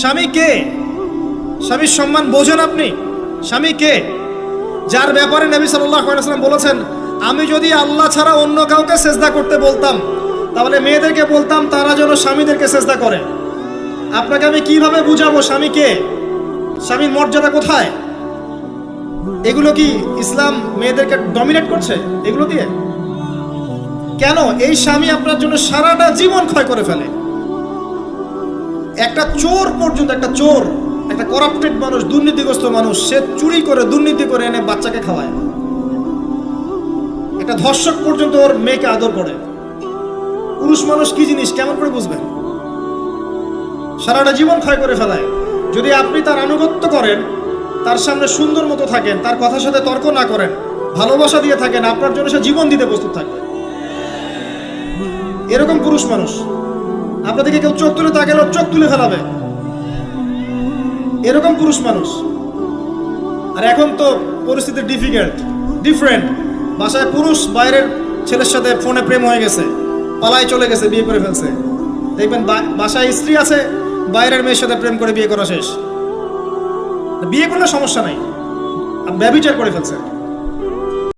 স্বামী কে? স্বামীর সম্মান বোঝেন আপনি? স্বামী কে? যার ব্যাপারে নবী সাল্লাল্লাহু আলাইহি ওয়াসাল্লাম বলেছেন, আমি যদি আল্লাহ ছাড়া অন্য কাউকে সেজদা করতে বলতাম, তাহলে মেয়েদেরকে বলতাম তারা যেন স্বামীদেরকে সেজদা করে। আপনাকে আমি কিভাবে বুঝাবো স্বামী কে, স্বামীর মর্যাদা কোথায়? এগুলো কি ইসলাম মেয়েদেরকে ডমিনেট করছে এগুলো দিয়ে? কেন? এই স্বামী আপনার জন্য সারাটা জীবন ক্ষয় করে ফেলে। একটা চোর পর্যন্ত, একটা চোর, একটা করাপ্টেড মানুষ, দুর্নীতিগ্রস্ত মানুষ, সে চুরি করে দুর্নীতি করে এনে বাচ্চাকে খাওয়ায়। একটা ধর্ষক পর্যন্ত ওর মেয়েকে আদর করে। পুরুষ মানুষ কি জিনিস কেমন করে বুঝবেন? সারাটা জীবন ক্ষয় করে ফেলায়। যদি আপনি তার আনুগত্য করেন, তার সামনে সুন্দর মতো থাকেন, তার কথার সাথে তর্ক না করেন, ভালোবাসা দিয়ে থাকেন, আপনার জন্য সে জীবন দিতে প্রস্তুত থাকবে। এরকম পুরুষ মানুষ। আপনাদেরকে কেউ চোখ তুলে তাকালে চোখ তুলে ফেলাবে, এরকম পুরুষ মানুষ। আর এখন তো পরিস্থিতি ডিফারেন্ট। বাসায় পুরুষ বাইরের ছেলের সাথে ফোনে প্রেম হয়ে গেছে, পালায় চলে গেছে, বিয়ে করে ফেলছে। দেখবেন বাসায় স্ত্রী আছে, বাইরের মেয়ের সাথে প্রেম করে বিয়ে করা শেষ। বিয়ে করলে সমস্যা নাই, ব্যভিচার করে ফেলছে।